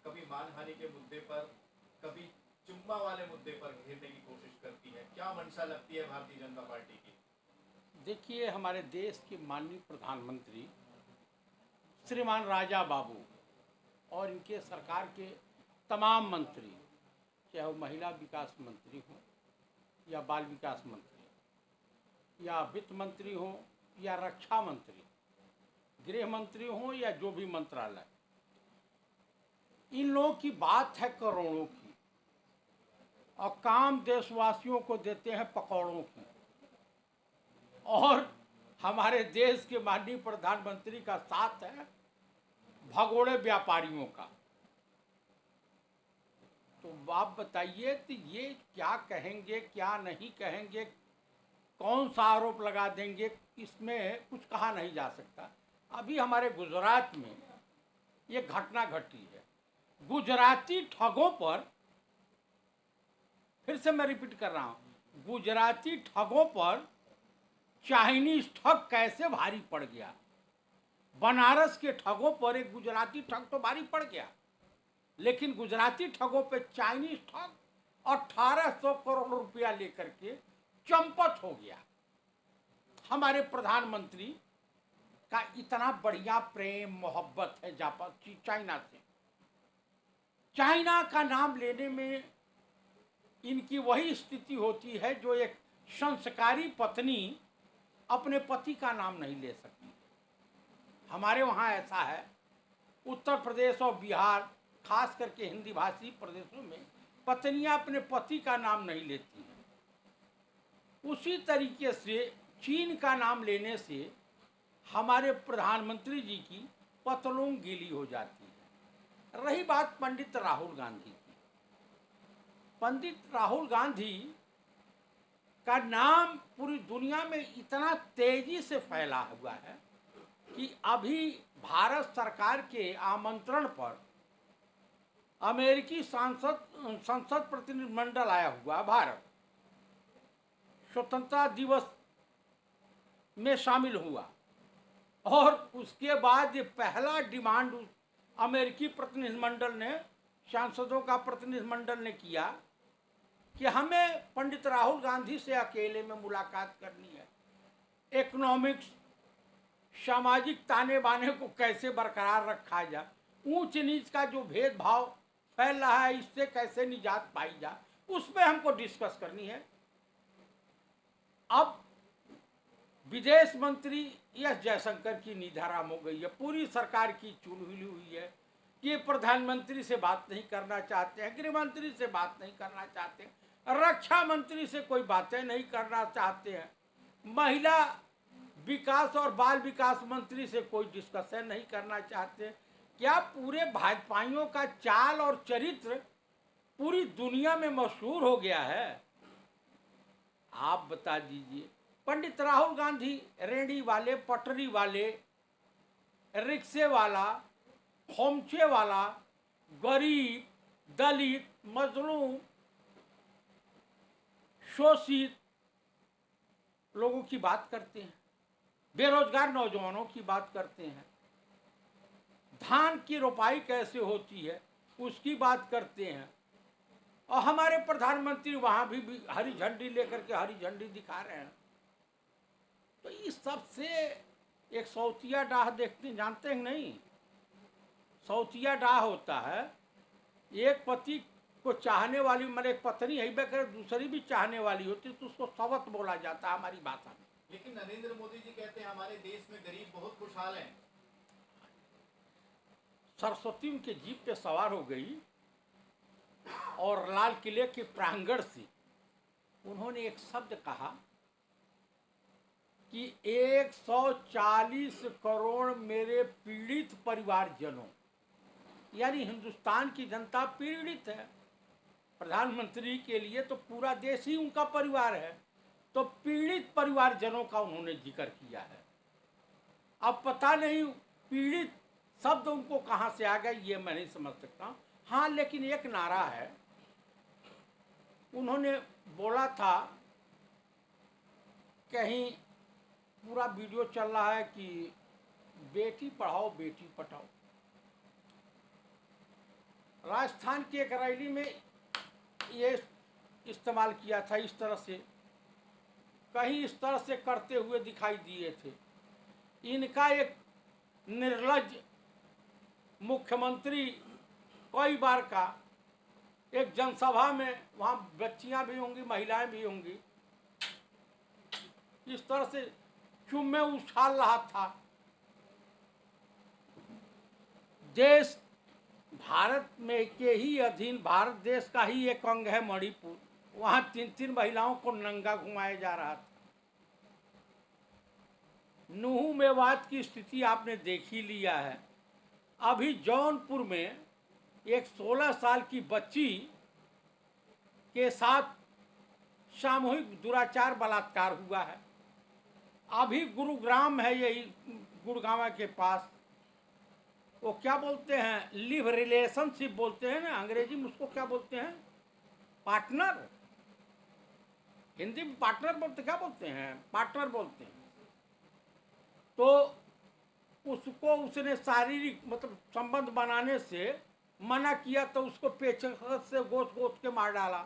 कभी मानहानि के मुद्दे पर, कभी चुम्मा वाले मुद्दे पर घेरने की कोशिश करती है। क्या मंशा लगती है भारतीय जनता पार्टी की? देखिए, हमारे देश के माननीय प्रधानमंत्री श्रीमान राजा बाबू और इनके सरकार के तमाम मंत्री, चाहे वो महिला विकास मंत्री हों या बाल विकास मंत्री या वित्त मंत्री हों या रक्षा मंत्री, गृह मंत्री हों या जो भी मंत्रालय, इन लोगों की बात है करोड़ों की और काम देशवासियों को देते हैं पकौड़ों की। और हमारे देश के माननीय प्रधानमंत्री का साथ है भगोड़े व्यापारियों का। तो आप बताइए कि ये क्या कहेंगे, क्या नहीं कहेंगे, कौन सा आरोप लगा देंगे, इसमें कुछ कहा नहीं जा सकता। अभी हमारे गुजरात में ये घटना घटी है। गुजराती ठगों पर, फिर से मैं रिपीट कर रहा हूँ, गुजराती ठगों पर चाइनीज ठग कैसे भारी पड़ गया। बनारस के ठगों पर एक गुजराती ठग तो भारी पड़ गया, लेकिन गुजराती ठगों पे चाइनीज ठग 1800 करोड़ रुपया लेकर के चंपत हो गया। हमारे प्रधानमंत्री का इतना बढ़िया प्रेम मोहब्बत है जापान चाइना से। चाइना का नाम लेने में इनकी वही स्थिति होती है जो एक संस्कारी पत्नी अपने पति का नाम नहीं ले सकती। हमारे वहाँ ऐसा है, उत्तर प्रदेश और बिहार, खास करके हिंदी भाषी प्रदेशों में पत्नियां अपने पति का नाम नहीं लेती हैं। उसी तरीके से चीन का नाम लेने से हमारे प्रधानमंत्री जी की पतलून गीली हो जाती है। रही बात पंडित राहुल गांधी की, पंडित राहुल गांधी का नाम पूरी दुनिया में इतना तेजी से फैला हुआ है कि अभी भारत सरकार के आमंत्रण पर अमेरिकी संसद प्रतिनिधिमंडल आया हुआ भारत स्वतंत्रता दिवस में शामिल हुआ और उसके बाद ये पहला डिमांड अमेरिकी प्रतिनिधिमंडल ने, सांसदों का प्रतिनिधिमंडल ने किया कि हमें पंडित राहुल गांधी से अकेले में मुलाकात करनी है। इकोनॉमिक्स, सामाजिक ताने बाने को कैसे बरकरार रखा जाए, ऊंच नीच का जो भेदभाव फैल रहा है इससे कैसे निजात पाई जाए, उसमें हमको डिस्कस करनी है। अब विदेश मंत्री एस जयशंकर की निधाराम हो गई है, पूरी सरकार की चुलबुली हुई है कि ये प्रधानमंत्री से बात नहीं करना चाहते हैं, गृह मंत्री से बात नहीं करना चाहते हैं, रक्षा मंत्री से कोई बातें नहीं करना चाहते हैं, महिला विकास और बाल विकास मंत्री से कोई डिस्कशन नहीं करना चाहते। क्या पूरे भाजपाइयों का चाल और चरित्र पूरी दुनिया में मशहूर हो गया है? आप बता दीजिए। पंडित राहुल गांधी रेहड़ी वाले, पटरी वाले, रिक्शे वाला, खोमचे वाला, गरीब, दलित, मजलूम, शोषित लोगों की बात करते हैं, बेरोजगार नौजवानों की बात करते हैं, धान की रोपाई कैसे होती है उसकी बात करते हैं। और हमारे प्रधानमंत्री वहां भी हरी झंडी लेकर के हरी झंडी दिखा रहे हैं। तो इस सब से एक सौतिया डाह देखते जानते हैं नहीं? सौतिया डाह होता है एक पति को चाहने वाली, मतलब एक पत्नी है बेकर दूसरी भी चाहने वाली होती तो उसको सवत बोला जाता है हमारी भाषा में। लेकिन नरेंद्र मोदी जी कहते हैं हमारे देश में गरीब बहुत खुशहाल हैं। सरस्वती उनके जीप पे सवार हो गई और लाल किले के प्रांगण से उन्होंने एक शब्द कहा कि 140 करोड़ मेरे पीड़ित परिवारजनों, यानी हिंदुस्तान की जनता पीड़ित है। प्रधानमंत्री के लिए तो पूरा देश ही उनका परिवार है, तो पीड़ित परिवारजनों का उन्होंने जिक्र किया है। अब पता नहीं पीड़ित शब्द उनको कहाँ से आ गया ये मैं नहीं समझ सकता। हाँ, लेकिन एक नारा है, उन्होंने बोला था, कहीं पूरा वीडियो चल रहा है कि बेटी पढ़ाओ बेटी पढ़ाओ। राजस्थान की एक रैली में ये इस्तेमाल किया था, इस तरह से, कहीं इस तरह से करते हुए दिखाई दिए थे। इनका एक निर्लज्ज मुख्यमंत्री कई बार का एक जनसभा में, वहाँ बच्चियां भी होंगी, महिलाएं भी होंगी, इस तरह से चुम्मे उछाल रहा था। देश भारत में के ही अधीन, भारत देश का ही एक अंग है मणिपुर, वहाँ 3-3 महिलाओं को नंगा घुमाया जा रहा था। नूह मेवात की स्थिति आपने देख ही लिया है। अभी जौनपुर में एक 16 साल की बच्ची के साथ सामूहिक दुराचार बलात्कार हुआ है। अभी गुरुग्राम है, यही गुड़गांव के पास, वो क्या बोलते हैं, लिव रिलेशनशिप बोलते हैं ना अंग्रेजी में, उसको क्या बोलते हैं, पार्टनर, हिंदी में पार्टनर बोलते, क्या बोलते हैं, पार्टनर बोलते हैं। तो उसको उसने शारीरिक मतलब संबंध बनाने से मना किया, तो उसको पेचकस से गोद के मार डाला।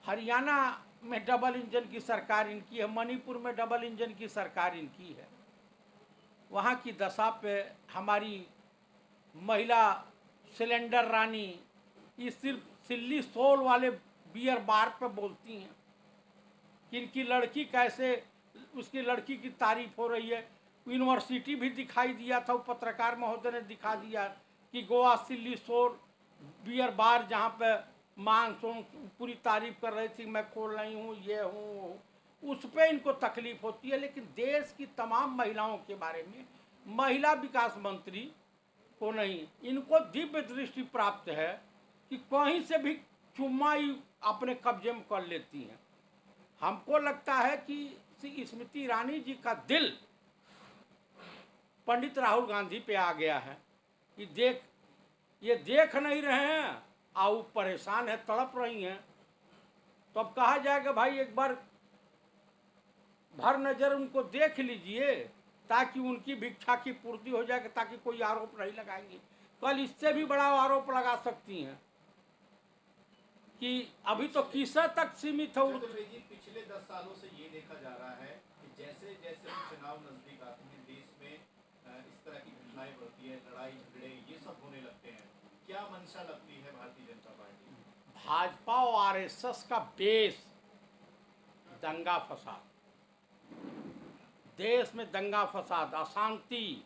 हरियाणा में डबल इंजन की सरकार इनकी है, मणिपुर में डबल इंजन की सरकार इनकी है। वहाँ की दशा पे हमारी महिला सिलेंडर रानी ये सिर्फ सिल्ली सोल वाले बियर बार पे बोलती हैं कि इनकी लड़की कैसे, उसकी लड़की की तारीफ हो रही है। यूनिवर्सिटी भी दिखाई दिया था, पत्रकार महोदय ने दिखा दिया कि गोवा सिल्ली सोल बियर बार, जहाँ पे मानसून पूरी तारीफ कर रही थी, मैं खोल रही हूँ, ये हूँ, उस पर इनको तकलीफ होती है। लेकिन देश की तमाम महिलाओं के बारे में महिला विकास मंत्री को नहीं, इनको दिव्य दृष्टि प्राप्त है कि कहीं से भी चुम्मा अपने कब्जे में कर लेती हैं। हमको लगता है कि स्मृति ईरानी जी का दिल पंडित राहुल गांधी पे आ गया है कि ये देख नहीं रहे हैं, आओ परेशान है, तड़प रही हैं। तो अब कहा जाएगा भाई एक बार भर नजर उनको देख लीजिए, ताकि उनकी भिक्षा की पूर्ति हो जाए, ताकि कोई आरोप नहीं लगाएंगे। कल इससे भी बड़ा आरोप लगा सकती हैं कि अभी तो किस्सा तक सीमित है। पिछले 10 सालों से ये देखा जा रहा है कि जैसे जैसे चुनाव नजदीक आते हैं, देश में इस तरह की घटनाएं बढ़ती है, लड़ाई झगड़े ये सब होने लगते हैं। क्या मंशा लगती है भारतीय जनता पार्टी? भाजपा और आरएसएस का बेस दंगा फसाद, देश में दंगा फसाद, अशांति,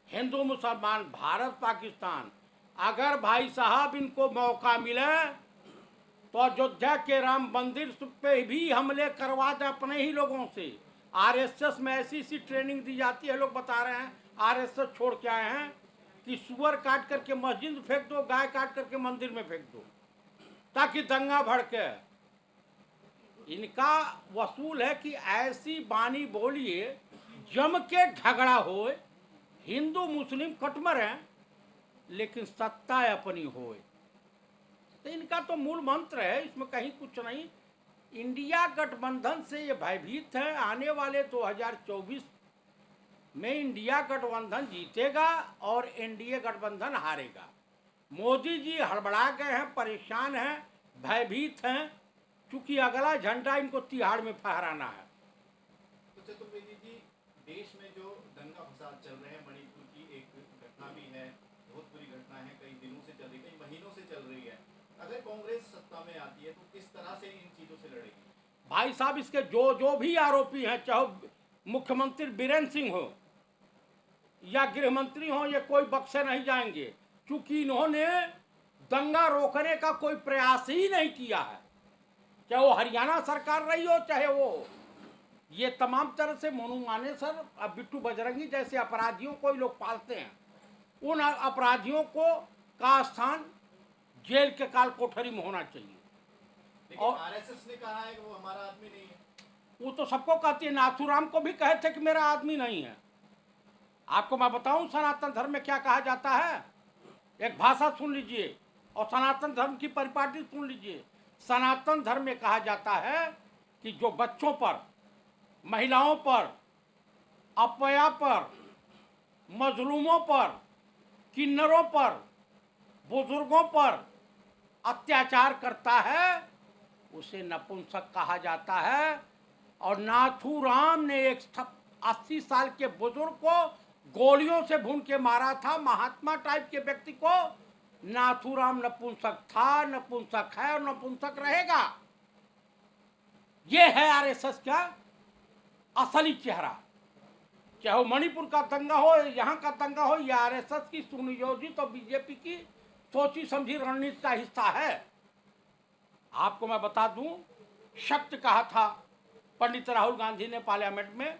हिंदू मुसलमान, भारत पाकिस्तान। अगर भाई साहब इनको मौका मिले तो अयोध्या के राम मंदिर पे भी हमले करवा दे अपने ही लोगों से। आरएसएस में ऐसी ट्रेनिंग दी जाती है, लोग बता रहे हैं आरएसएस छोड़ के आए हैं कि सुअर काट करके मस्जिद में फेंक दो, गाय काट करके मंदिर में फेंक दो, ताकि दंगा भड़के। इनका वसूल है कि ऐसी बानी बोलिए जम के झगड़ा हो, हिंदू मुस्लिम कटमर हैं लेकिन सत्ता अपनी होए। तो इनका तो मूल मंत्र है, इसमें कहीं कुछ नहीं। इंडिया गठबंधन से ये भयभीत है, आने वाले 2024 में इंडिया गठबंधन जीतेगा और एनडीए गठबंधन हारेगा। मोदी जी हड़बड़ा गए हैं, परेशान हैं, भयभीत हैं, क्योंकि अगला झंडा इनको तिहाड़ में फहराना है। तो चतुर्वेदी जी, देश में जो दंगा फसाद चल रहे हैं, मणिपुर की एक घटना भी है, बहुत बुरी घटना है, कई दिनों से चल रही, कई महीनों से चल रही है। अगर कांग्रेस सत्ता में आती है तो किस तरह से इन चीजों से लड़ेगी? भाई साहब, इसके जो भी आरोपी हैं, चाहे मुख्यमंत्री बीरेंद्र सिंह हो या गृह मंत्री हो, ये कोई बख्शे नहीं जाएंगे, क्योंकि इन्होंने दंगा रोकने का कोई प्रयास ही नहीं किया है। चाहे वो हरियाणा सरकार रही हो, चाहे वो ये तमाम तरह से मोनू मानेसर, अब बिट्टू बजरंगी जैसे अपराधियों को लोग पालते हैं। उन अपराधियों को का स्थान जेल के काल कोठरी में होना चाहिए। लेकिन आरएसएस ने कहा है कि वो हमारा आदमी नहीं है। वो तो सबको कहती है, नाथूराम को भी कहे थे कि मेरा आदमी नहीं है। आपको मैं बताऊं सनातन धर्म में क्या कहा जाता है, एक भाषा सुन लीजिए और सनातन धर्म की परिपाटी सुन लीजिए। सनातन धर्म में कहा जाता है कि जो बच्चों पर, महिलाओं पर, अपया पर, मजलूमों पर किन्नरों पर, बुजुर्गों पर अत्याचार करता है, उसे नपुंसक कहा जाता है। और नाथूराम ने एक 80 साल के बुजुर्ग को गोलियों से भून के मारा था, महात्मा टाइप के व्यक्ति को। नाथूराम नपुंसक था, नपुंसक है और नपुंसक रहेगा। ये है आरएसएस का असली चेहरा। चाहे वो मणिपुर का दंगा हो, यहाँ का दंगा हो, यह आरएसएस की सुनियोजित और बीजेपी की सोची समझी रणनीति का हिस्सा है। आपको मैं बता दूं, सत्य कहा था पंडित राहुल गांधी ने पार्लियामेंट में,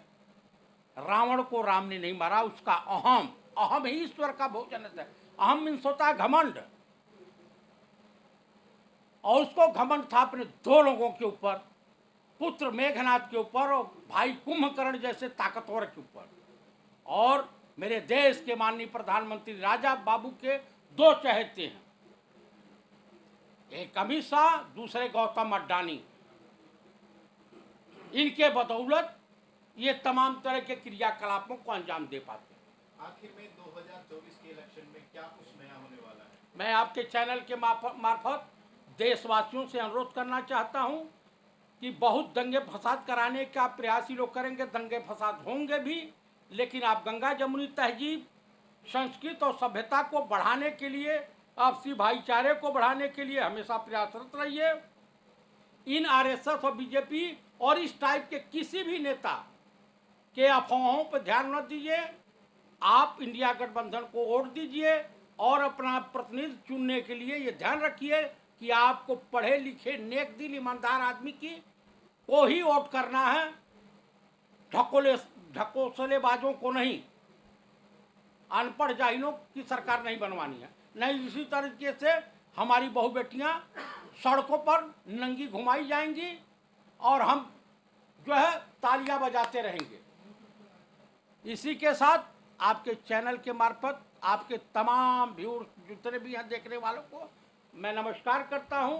रावण को राम ने नहीं मारा, उसका अहम ही ईश्वर का भोजन है। अहम मीन्स होता है घमंड, और उसको घमंड था अपने दो लोगों के ऊपर, पुत्र मेघनाथ के ऊपर और भाई कुंभकर्ण जैसे ताकतवर के ऊपर। और मेरे देश के माननीय प्रधानमंत्री राजा बाबू के दो चहेते हैं, एक अमित शाह, दूसरे गौतम अड्डानी। इनके बदौलत ये तमाम तरह के क्रियाकलापों को अंजाम दे पाते हैं। आखिर में 2024 के इलेक्शन में क्या कुछ नया होने वाला है? मैं आपके चैनल के मार्फत देशवासियों से अनुरोध करना चाहता हूं कि बहुत दंगे फसाद कराने का प्रयास ही लोग करेंगे, दंगे फसाद होंगे भी, लेकिन आप गंगा जमुनी तहजीब, संस्कृत और सभ्यता को बढ़ाने के लिए, आपसी भाईचारे को बढ़ाने के लिए हमेशा प्रयासरत रहिए। इन आरएसएस और बीजेपी और इस टाइप के किसी भी नेता के अफवाहों पर ध्यान न दीजिए। आप इंडिया गठबंधन को वोट दीजिए और अपना प्रतिनिधि चुनने के लिए ये ध्यान रखिए कि आपको पढ़े लिखे नेक दिल ईमानदार आदमी की को ही वोट करना है, ढकोसलेबाजों को नहीं, अनपढ़ जाहिलों की सरकार नहीं बनवानी है। नहीं इसी तरीके से हमारी बहू बेटियां सड़कों पर नंगी घुमाई जाएंगी और हम जो है तालियां बजाते रहेंगे। इसी के साथ आपके चैनल के मार्फत आपके तमाम व्यूअर्स जितने भी हैं देखने वालों को मैं नमस्कार करता हूं।